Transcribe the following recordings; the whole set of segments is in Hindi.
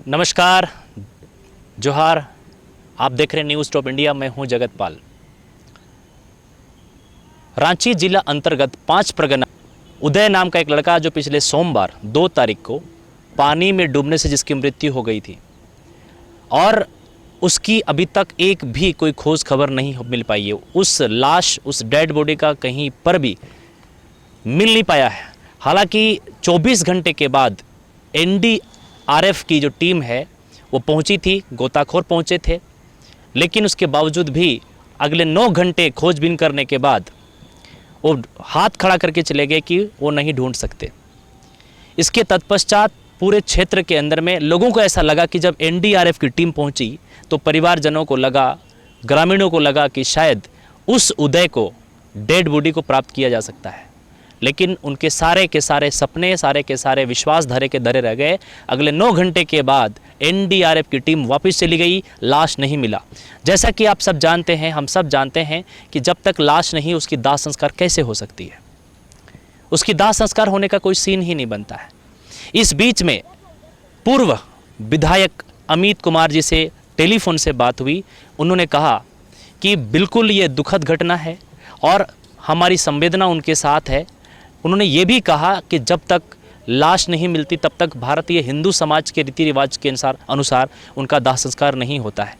नमस्कार, जोहार। आप देख रहे हैं न्यूज़ टॉप इंडिया। मैं हूं जगतपाल। रांची जिला अंतर्गत 5 परगना उदय नाम का एक लड़का जो पिछले सोमवार 2 तारीख को पानी में डूबने से जिसकी मृत्यु हो गई थी और उसकी अभी तक एक भी कोई खोज खबर नहीं मिल पाई है। उस लाश, उस डेड बॉडी का कहीं पर भी मिल नहीं पाया है। हालांकि 24 घंटे के बाद एनडीआरएफ की जो टीम है वो पहुंची थी, गोताखोर पहुंचे थे, लेकिन उसके बावजूद भी अगले 9 घंटे खोजबीन करने के बाद वो हाथ खड़ा करके चले गए कि वो नहीं ढूंढ सकते। इसके तत्पश्चात पूरे क्षेत्र के अंदर में लोगों को ऐसा लगा कि जब एनडीआरएफ की टीम पहुंची तो परिवारजनों को लगा, ग्रामीणों को लगा कि शायद उस उदय को, डेड बॉडी को प्राप्त किया जा सकता है। लेकिन उनके सारे के सारे सपने, सारे के सारे विश्वास धरे के धरे रह गए। अगले 9 घंटे के बाद एनडीआरएफ की टीम वापस चली गई, लाश नहीं मिला। जैसा कि आप सब जानते हैं, हम सब जानते हैं कि जब तक लाश नहीं, उसकी दाह संस्कार कैसे हो सकती है। उसकी दाह संस्कार होने का कोई सीन ही नहीं बनता है। इस बीच में पूर्व विधायक अमित कुमार जी से टेलीफोन से बात हुई। उन्होंने कहा कि बिल्कुल ये दुखद घटना है और हमारी संवेदना उनके साथ है। उन्होंने ये भी कहा कि जब तक लाश नहीं मिलती तब तक भारतीय हिंदू समाज के रीति रिवाज के अनुसार उनका दाह संस्कार नहीं होता है।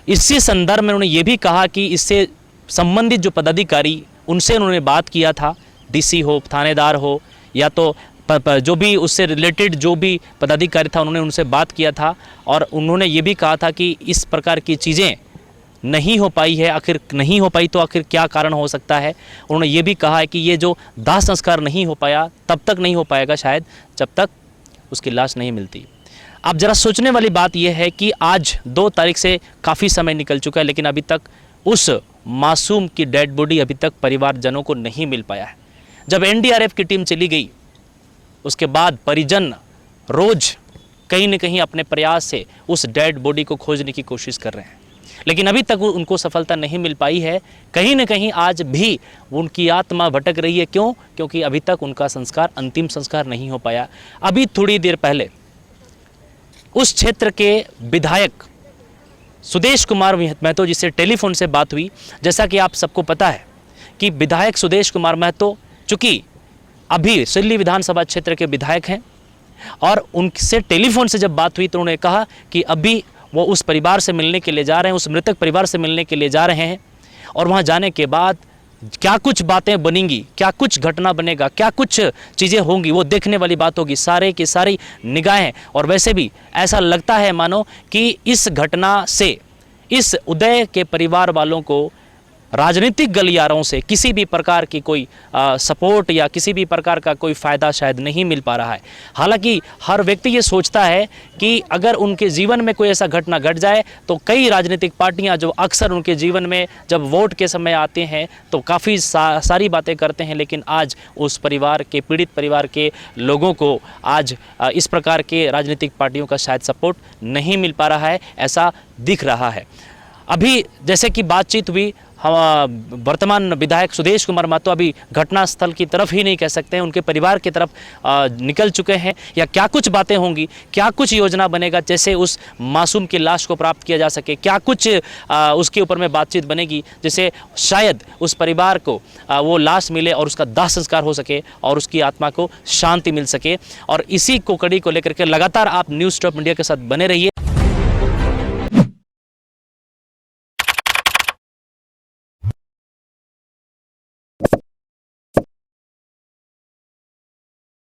इसी संदर्भ में उन्होंने ये भी कहा कि इससे संबंधित जो पदाधिकारी, उनसे उन्होंने बात किया था, डीसी हो, थानेदार हो, या तो जो भी उससे रिलेटेड जो भी पदाधिकारी था, उन्होंने उनसे बात किया था और उन्होंने ये भी कहा था कि इस प्रकार की चीज़ें नहीं हो पाई है। आखिर नहीं हो पाई तो आखिर क्या कारण हो सकता है। उन्होंने ये भी कहा है कि ये जो दाह संस्कार नहीं हो पाया तब तक नहीं हो पाएगा शायद जब तक उसकी लाश नहीं मिलती। अब ज़रा सोचने वाली बात यह है कि आज 2 तारीख से काफ़ी समय निकल चुका है, लेकिन अभी तक उस मासूम की डेड बॉडी अभी तक परिवारजनों को नहीं मिल पाया है। जब एनडीआरएफ की टीम चली गई उसके बाद परिजन रोज़ कहीं न कहीं अपने प्रयास से उस डेड बॉडी को खोजने की कोशिश कर रहे हैं, लेकिन अभी तक उनको सफलता नहीं मिल पाई है। कहीं न कहीं आज भी उनकी आत्मा भटक रही है। क्यों? क्योंकि अभी तक उनका संस्कार, अंतिम संस्कार नहीं हो पाया। अभी थोड़ी देर पहले उस क्षेत्र के विधायक सुदेश कुमार महतो जिससे टेलीफोन से बात हुई। जैसा कि आप सबको पता है कि विधायक सुदेश कुमार महतो चूँकि अभी सिल्ली विधानसभा क्षेत्र के विधायक हैं और उनसे टेलीफोन से जब बात हुई तो उन्होंने कहा कि अभी वो उस परिवार से मिलने के लिए जा रहे हैं, उस मृतक परिवार से मिलने के लिए जा रहे हैं और वहाँ जाने के बाद क्या कुछ बातें बनेंगी, क्या कुछ घटना बनेगा, क्या कुछ चीज़ें होंगी, वो देखने वाली बात होगी। सारे की सारी निगाहें, और वैसे भी ऐसा लगता है मानो कि इस घटना से इस उदय के परिवार वालों को राजनीतिक गलियारों से किसी भी प्रकार की कोई सपोर्ट या किसी भी प्रकार का कोई फ़ायदा शायद नहीं मिल पा रहा है। हालांकि हर व्यक्ति ये सोचता है कि अगर उनके जीवन में कोई ऐसा घटना घट जाए तो कई राजनीतिक पार्टियां जो अक्सर उनके जीवन में जब वोट के समय आते हैं तो काफ़ी सारी बातें करते हैं, लेकिन आज उस परिवार के, पीड़ित परिवार के लोगों को आज इस प्रकार के राजनीतिक पार्टियों का शायद सपोर्ट नहीं मिल पा रहा है, ऐसा दिख रहा है। अभी जैसे कि बातचीत हुई, वर्तमान विधायक सुदेश कुमार महतो अभी घटनास्थल की तरफ ही नहीं कह सकते हैं, उनके परिवार की तरफ निकल चुके हैं। या क्या कुछ बातें होंगी, क्या कुछ योजना बनेगा जैसे उस मासूम की लाश को प्राप्त किया जा सके, क्या कुछ उसके ऊपर में बातचीत बनेगी जिससे शायद उस परिवार को वो लाश मिले और उसका दाह संस्कार हो सके और उसकी आत्मा को शांति मिल सके। और इसी को कड़ी को लेकर के लगातार आप न्यूज़ टॉप इंडिया के साथ बने रहिए।